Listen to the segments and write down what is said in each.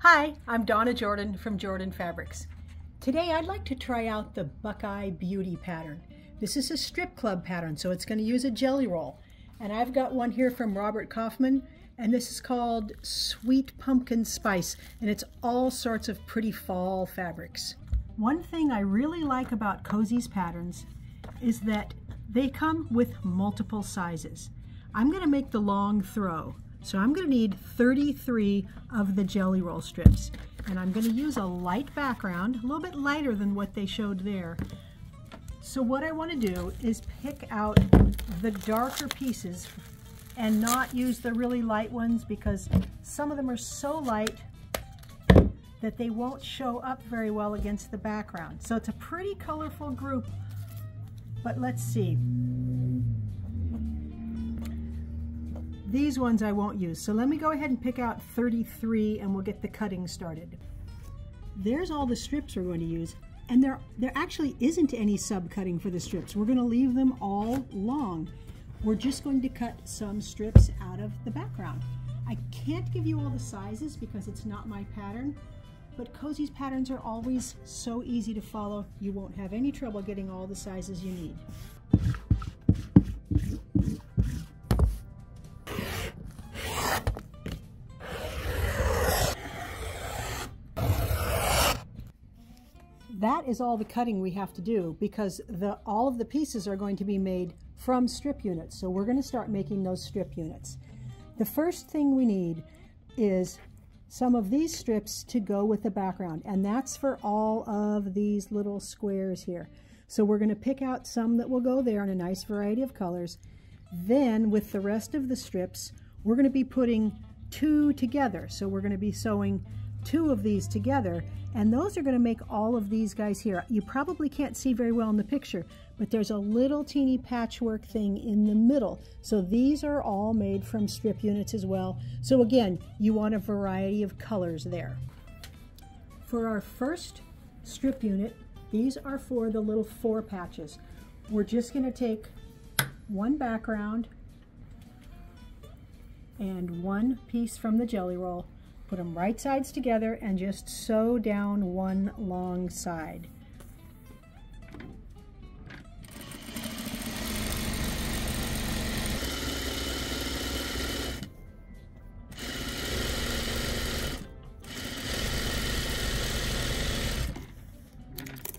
Hi, I'm Donna Jordan from Jordan Fabrics. Today I'd like to try out the Buckeye Beauty pattern. This is a strip club pattern, so it's going to use a jelly roll. And I've got one here from Robert Kaufman, and this is called Sweet Pumpkin Spice, and it's all sorts of pretty fall fabrics. One thing I really like about Cozy's patterns is that they come with multiple sizes. I'm going to make the long throw. So I'm going to need 33 of the jelly roll strips, and I'm going to use a light background, a little bit lighter than what they showed there. So what I want to do is pick out the darker pieces and not use the really light ones, because some of them are so light that they won't show up very well against the background. So it's a pretty colorful group, but let's see. These ones I won't use, so let me go ahead and pick out 33 and we'll get the cutting started. There's all the strips we're going to use, and there actually isn't any sub-cutting for the strips. We're going to leave them all long. We're just going to cut some strips out of the background. I can't give you all the sizes because it's not my pattern, but Cozy's patterns are always so easy to follow. You won't have any trouble getting all the sizes you need. That is all the cutting we have to do, because all of the pieces are going to be made from strip units. So we're going to start making those strip units. The first thing we need is some of these strips to go with the background, and that's for all of these little squares here. So we're going to pick out some that will go there in a nice variety of colors. Then with the rest of the strips, we're going to be putting two together. So we're going to be sewing two of these together, and those are going to make all of these guys here. You probably can't see very well in the picture, but there's a little teeny patchwork thing in the middle. So these are all made from strip units as well. So again, you want a variety of colors there. For our first strip unit, these are for the little 4 patches. We're just going to take one background and one piece from the jelly roll, put them right sides together, and just sew down one long side.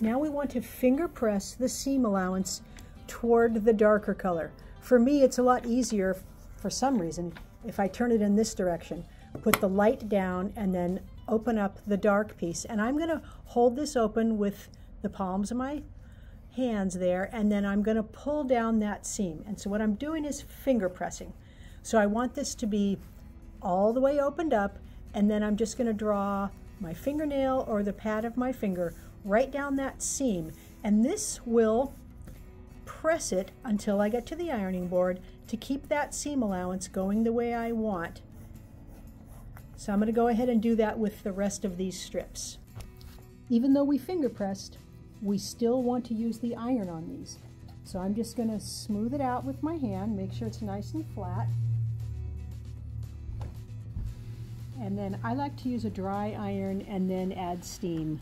Now we want to finger press the seam allowance toward the darker color. For me, it's a lot easier, for some reason, if I turn it in this direction. Put the light down and then open up the dark piece. And I'm going to hold this open with the palms of my hands there, and then I'm going to pull down that seam. And so what I'm doing is finger pressing. So I want this to be all the way opened up, and then I'm just going to draw my fingernail or the pad of my finger right down that seam. And this will press it until I get to the ironing board to keep that seam allowance going the way I want. So I'm going to go ahead and do that with the rest of these strips. Even though we finger pressed, we still want to use the iron on these. So I'm just going to smooth it out with my hand, make sure it's nice and flat. And then I like to use a dry iron and then add steam.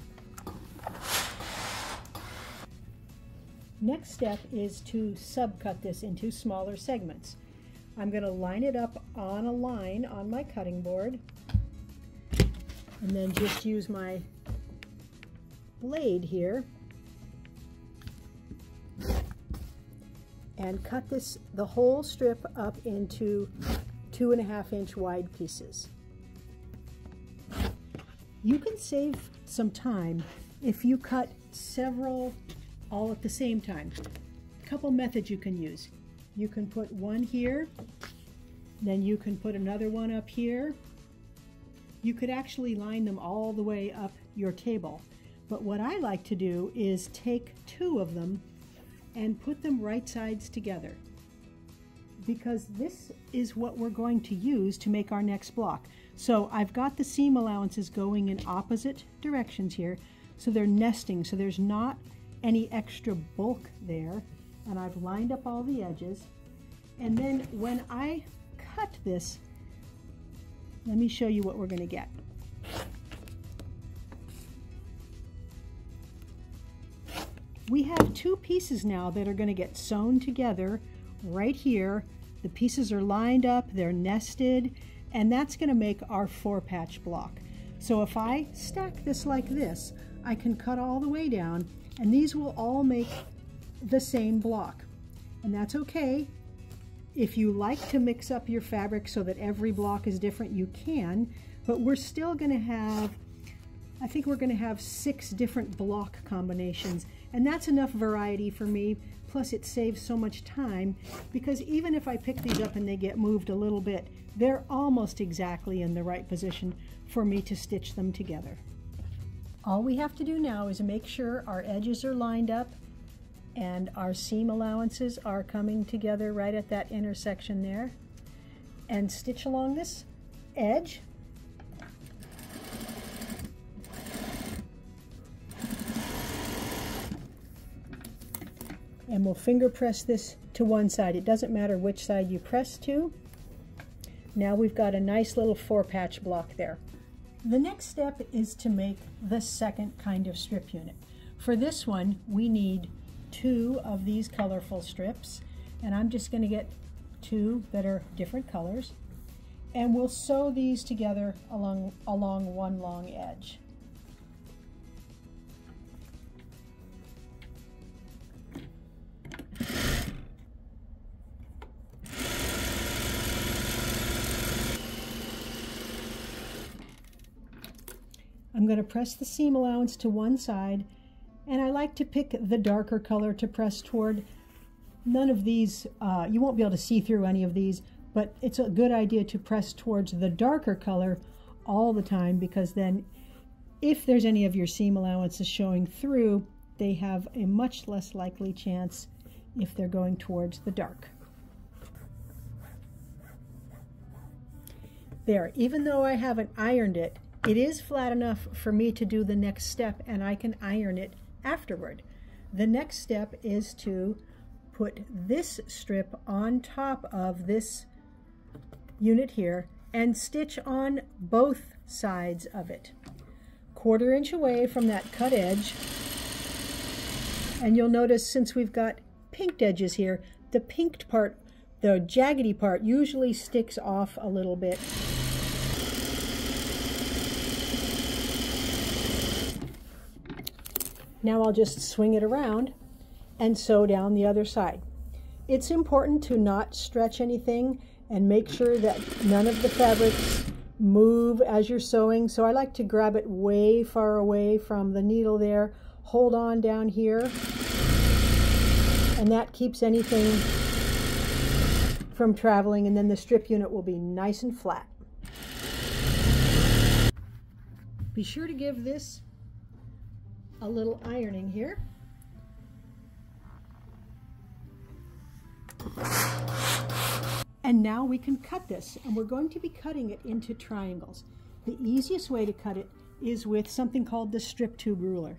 Next step is to subcut this into smaller segments. I'm going to line it up on a line on my cutting board, and then just use my blade here and cut the whole strip up into 2.5 inch wide pieces. You can save some time if you cut several all at the same time. A couple methods you can use. You can put one here, then you can put another one up here. You could actually line them all the way up your table. But what I like to do is take 2 of them and put them right sides together, because this is what we're going to use to make our next block. So I've got the seam allowances going in opposite directions here, so they're nesting, so there's not any extra bulk there. And I've lined up all the edges. And then when I cut this, let me show you what we're going to get. we have two pieces now that are going to get sewn together right here. The pieces are lined up, they're nested, and that's going to make our 4-patch block. So if I stack this like this, I can cut all the way down, and these will all make the same block. And that's okay. If you like to mix up your fabric so that every block is different, you can, but we're still going to have, I think we're going to have 6 different block combinations, and that's enough variety for me. Plus it saves so much time, because even if I pick these up and they get moved a little bit, they're almost exactly in the right position for me to stitch them together. All we have to do now is make sure our edges are lined up and our seam allowances are coming together right at that intersection there, and stitch along this edge. And we'll finger press this to one side. It doesn't matter which side you press to. Now we've got a nice little 4-patch block there. The next step is to make the second kind of strip unit. For this one, we need 2 of these colorful strips, and I'm just going to get 2 that are different colors, and we'll sew these together along one long edge. I'm going to press the seam allowance to one side, and I like to pick the darker color to press toward. None of these, you won't be able to see through any of these, but it's a good idea to press towards the darker color all the time, because then if there's any of your seam allowances showing through, they have a much less likely chance if they're going towards the dark. There, even though I haven't ironed it, it is flat enough for me to do the next step, and I can iron it afterward. The next step is to put this strip on top of this unit here and stitch on both sides of it. 1/4 inch away from that cut edge, and you'll notice since we've got pinked edges here, the pinked part, the jaggedy part, usually sticks off a little bit. Now I'll just swing it around and sew down the other side. It's important to not stretch anything and make sure that none of the fabrics move as you're sewing. So I like to grab it way far away from the needle there, hold on down here, and that keeps anything from traveling, and then the strip unit will be nice and flat. Be sure to give this a little ironing here. And now we can cut this, and we're going to be cutting it into triangles. The easiest way to cut it is with something called the strip tube ruler.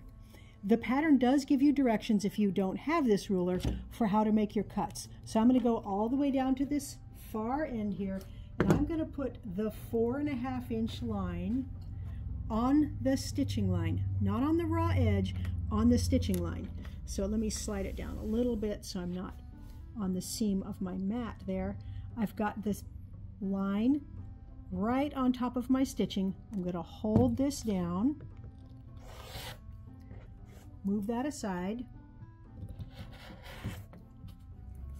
The pattern does give you directions, if you don't have this ruler, for how to make your cuts. So I'm going to go all the way down to this far end here, and I'm going to put the 4.5 inch line on the stitching line, not on the raw edge, on the stitching line. So let me slide it down a little bit so I'm not on the seam of my mat there. I've got this line right on top of my stitching. I'm going to hold this down, move that aside,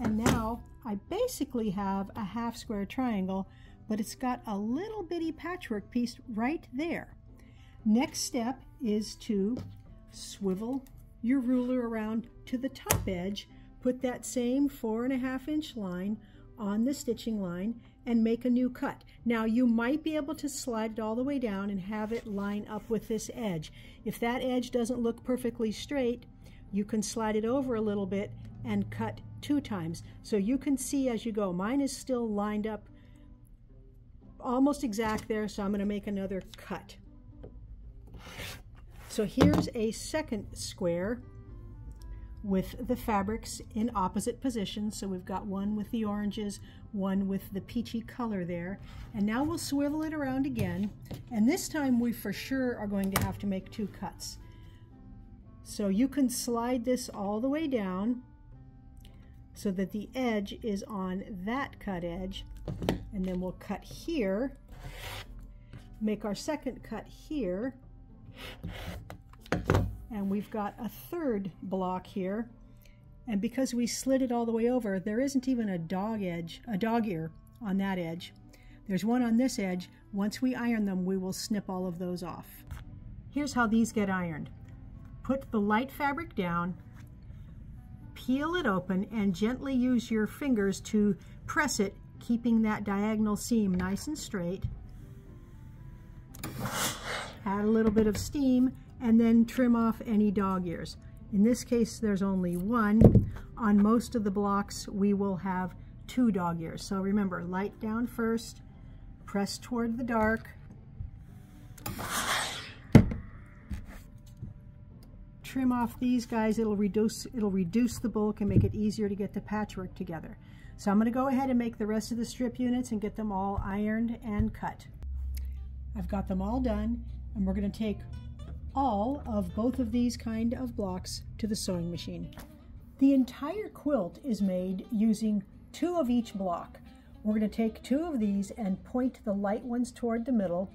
and now I basically have a half square triangle, but it's got a little bitty patchwork piece right there. Next step is to swivel your ruler around to the top edge, put that same 4.5 inch line on the stitching line, and make a new cut. Now you might be able to slide it all the way down and have it line up with this edge. If that edge doesn't look perfectly straight, you can slide it over a little bit and cut 2 times. So you can see as you go. Mine is still lined up almost exact there, so I'm going to make another cut. So here's a second square with the fabrics in opposite positions. So we've got one with the oranges, one with the peachy color there. And now we'll swivel it around again. And this time we for sure are going to have to make 2 cuts. So you can slide this all the way down so that the edge is on that cut edge, and then we'll cut here, make our second cut here, and we've got a third block here. And because we slid it all the way over, there isn't even a dog ear on that edge. There's one on this edge. Once we iron them, we will snip all of those off. Here's how these get ironed. Put the light fabric down, peel it open, and gently use your fingers to press it, keeping that diagonal seam nice and straight. Add a little bit of steam, and then trim off any dog ears. In this case, there's only one. On most of the blocks, we will have 2 dog ears. So remember, light down first, press toward the dark, trim off these guys. It'll reduce the bulk and make it easier to get the patchwork together. So I'm going to go ahead and make the rest of the strip units and get them all ironed and cut. I've got them all done, and we're going to take all of both of these kind of blocks to the sewing machine. The entire quilt is made using 2 of each block. We're going to take 2 of these and point the light ones toward the middle,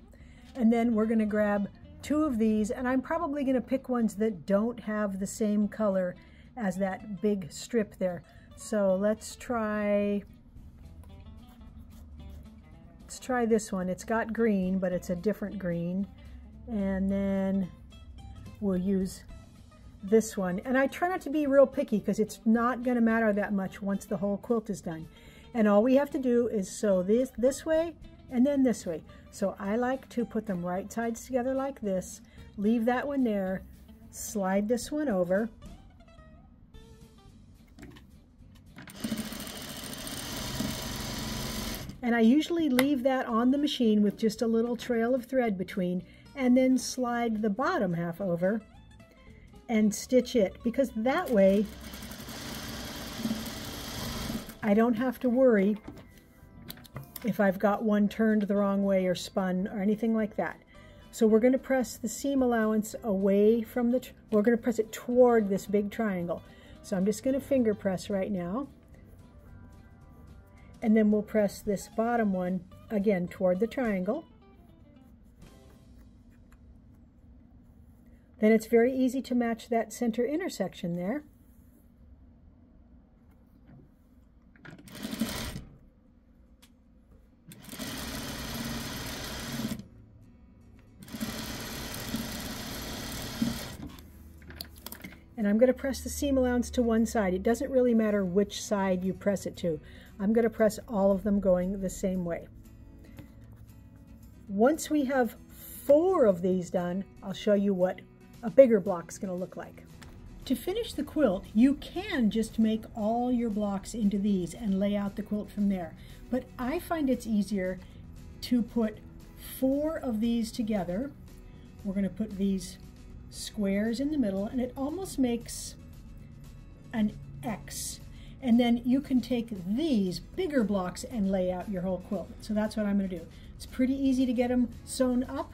and then we're going to grab 2 of these, and I'm probably going to pick ones that don't have the same color as that big strip there. So let's try this one. It's got green, but it's a different green. And then we'll use this one. And I try not to be real picky because it's not going to matter that much once the whole quilt is done. And all we have to do is sew this way and then this way. So I like to put them right sides together like this, leave that one there, slide this one over, and I usually leave that on the machine with just a little trail of thread between, and then slide the bottom half over and stitch it, because that way I don't have to worry if I've got one turned the wrong way or spun or anything like that. So we're going to press the seam allowance away from we're going to press it toward this big triangle. So I'm just going to finger press right now. And then we'll press this bottom one again toward the triangle. Then it's very easy to match that center intersection there. And I'm going to press the seam allowance to one side. It doesn't really matter which side you press it to. I'm going to press all of them going the same way. Once we have 4 of these done, I'll show you what a bigger block is going to look like. To finish the quilt, you can just make all your blocks into these and lay out the quilt from there. But I find it's easier to put 4 of these together. We're going to put these squares in the middle, and it almost makes an X. And then you can take these bigger blocks and lay out your whole quilt. So that's what I'm going to do. It's pretty easy to get them sewn up.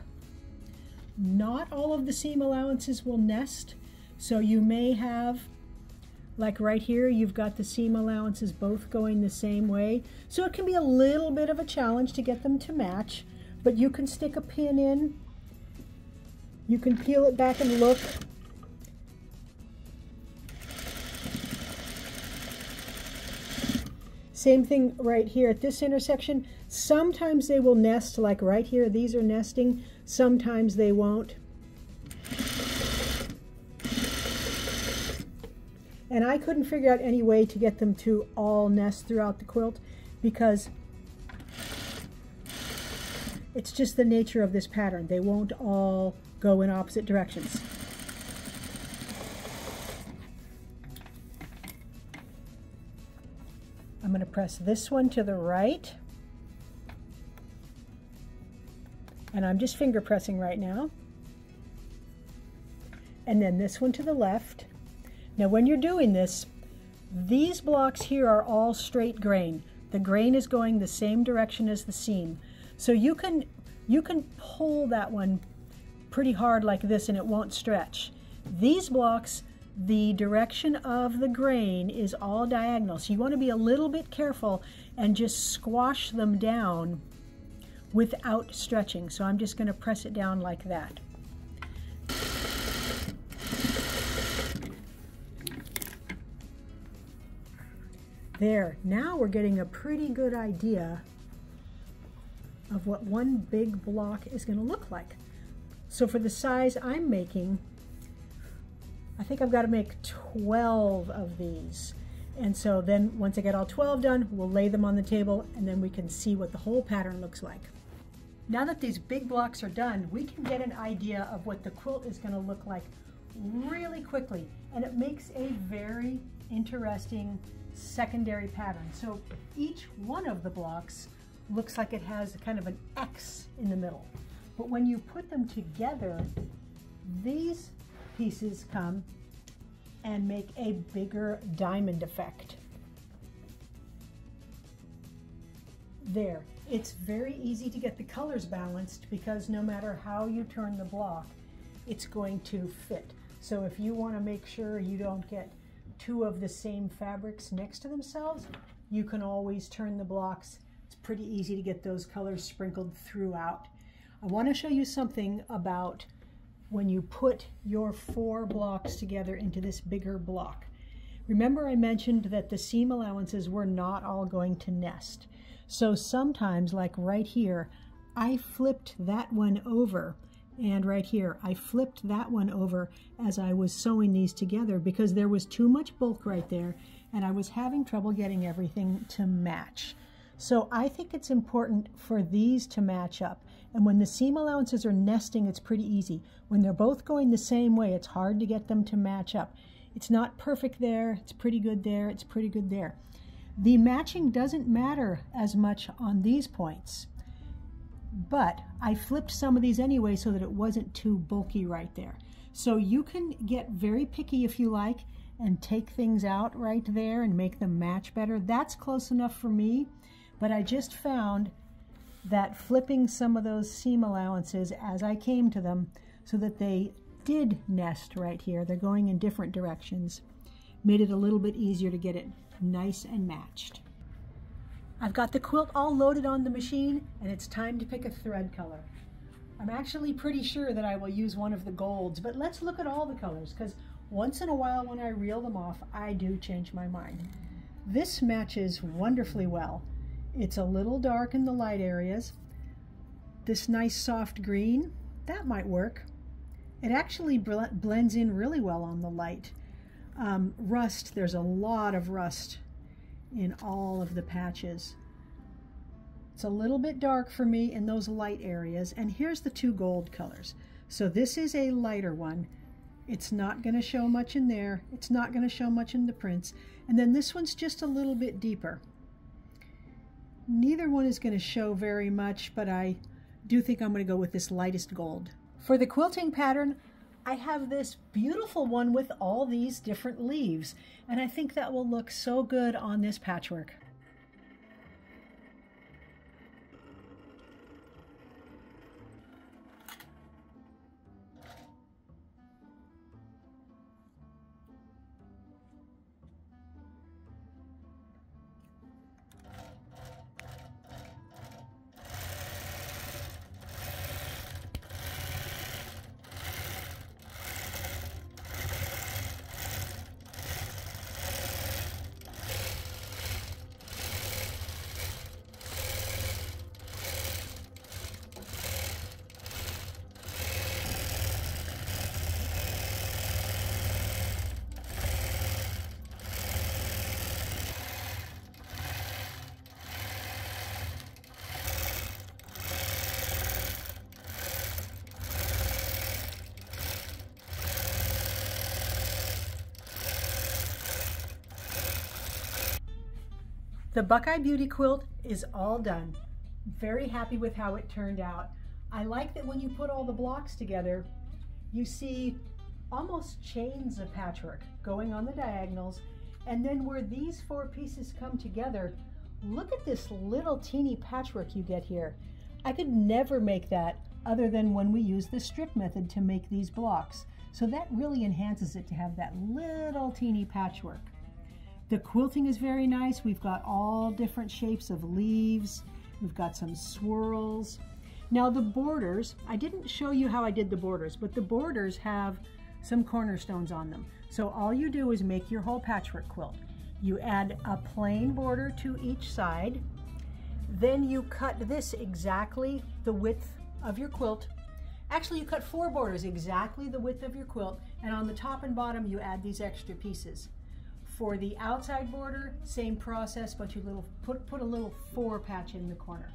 Not all of the seam allowances will nest, so you may have, like right here, you've got the seam allowances both going the same way. So it can be a little bit of a challenge to get them to match, but you can stick a pin in. You can peel it back and look. Same thing right here at this intersection. Sometimes they will nest, like right here, these are nesting. Sometimes they won't. And I couldn't figure out any way to get them to all nest throughout the quilt because it's just the nature of this pattern. They won't all go in opposite directions. I'm going to press this one to the right, and I'm just finger pressing right now, and then this one to the left. Now when you're doing this, these blocks here are all straight grain. The grain is going the same direction as the seam, so you can pull that one pretty hard like this and it won't stretch. These blocks, the direction of the grain is all diagonal, so you want to be a little bit careful and just squash them down without stretching. So I'm just going to press it down like that. There, now we're getting a pretty good idea of what one big block is going to look like. So for the size I'm making, I think I've got to make 12 of these. And so then once I get all 12 done, we'll lay them on the table and then we can see what the whole pattern looks like. Now that these big blocks are done, we can get an idea of what the quilt is going to look like really quickly. And it makes a very interesting secondary pattern. So each one of the blocks looks like it has kind of an X in the middle. But when you put them together, these pieces come and make a bigger diamond effect. There. It's very easy to get the colors balanced because no matter how you turn the block, it's going to fit. So if you want to make sure you don't get two of the same fabrics next to themselves, you can always turn the blocks. It's pretty easy to get those colors sprinkled throughout. I want to show you something about when you put your 4 blocks together into this bigger block. Remember I mentioned that the seam allowances were not all going to nest. So sometimes, like right here, I flipped that one over, and right here, I flipped that one over as I was sewing these together because there was too much bulk right there, and I was having trouble getting everything to match. So I think it's important for these to match up. And when the seam allowances are nesting, it's pretty easy. When they're both going the same way, it's hard to get them to match up. It's not perfect there, it's pretty good there, it's pretty good there. The matching doesn't matter as much on these points, but I flipped some of these anyway so that it wasn't too bulky right there. So you can get very picky if you like and take things out right there and make them match better. That's close enough for me, but I just found that flipping some of those seam allowances as I came to them so that they did nest right here, they're going in different directions, made it a little bit easier to get it nice and matched. I've got the quilt all loaded on the machine and it's time to pick a thread color. I'm actually pretty sure that I will use one of the golds, but let's look at all the colors because once in a while when I reel them off, I do change my mind. This matches wonderfully well. It's a little dark in the light areas. This nice soft green, that might work. It actually blends in really well on the light. Rust, there's a lot of rust in all of the patches. It's a little bit dark for me in those light areas, and here's the 2 gold colors. So this is a lighter one. It's not going to show much in there. It's not going to show much in the prints. And then this one's just a little bit deeper. Neither one is going to show very much, but I do think I'm going to go with this lightest gold. For the quilting pattern, I have this beautiful one with all these different leaves, and I think that will look so good on this patchwork. The Buckeye Beauty quilt is all done. Very happy with how it turned out. I like that when you put all the blocks together, you see almost chains of patchwork going on the diagonals, and then where these 4 pieces come together, look at this little teeny patchwork you get here. I could never make that other than when we use the strip method to make these blocks. So that really enhances it to have that little teeny patchwork. The quilting is very nice. We've got all different shapes of leaves. We've got some swirls. Now the borders, I didn't show you how I did the borders, but the borders have some cornerstones on them. So all you do is make your whole patchwork quilt. You add a plain border to each side. Then you cut this exactly the width of your quilt. Actually, you cut 4 borders exactly the width of your quilt, and on the top and bottom you add these extra pieces. For the outside border, same process, but you put a little 4 patch in the corner.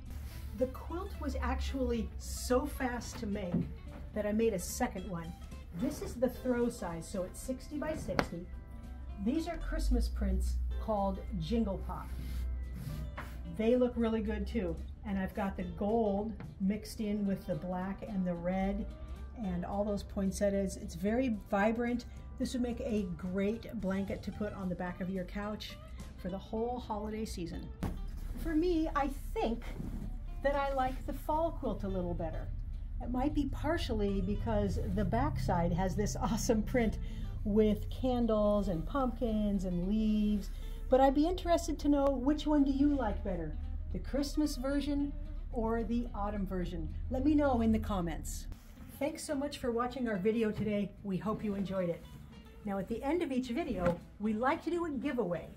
The quilt was actually so fast to make that I made a second one. This is the throw size, so it's 60 by 60. These are Christmas prints called Jingle Pop. They look really good too. And I've got the gold mixed in with the black and the red and all those poinsettias. It's very vibrant. This would make a great blanket to put on the back of your couch for the whole holiday season. For me, I think that I like the fall quilt a little better. It might be partially because the backside has this awesome print with candles and pumpkins and leaves, but I'd be interested to know, which one do you like better? The Christmas version or the autumn version? Let me know in the comments. Thanks so much for watching our video today. We hope you enjoyed it. Now at the end of each video, we like to do a giveaway.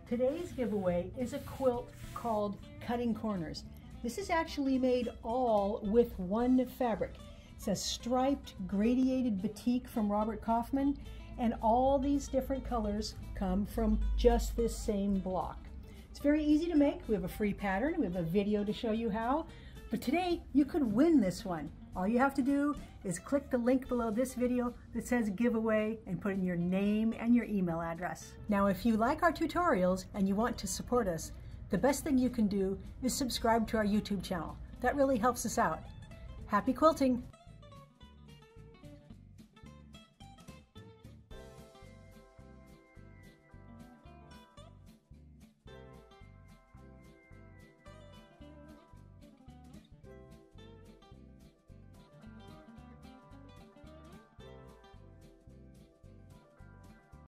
Today's giveaway is a quilt called Cutting Corners. This is actually made all with one fabric. It's a striped gradiated batik from Robert Kaufman, and all these different colors come from just this same block. It's very easy to make. We have a free pattern. We have a video to show you how. But today, you could win this one. All you have to do is click the link below this video that says giveaway and put in your name and your email address. Now, if you like our tutorials and you want to support us, the best thing you can do is subscribe to our YouTube channel. That really helps us out. Happy quilting!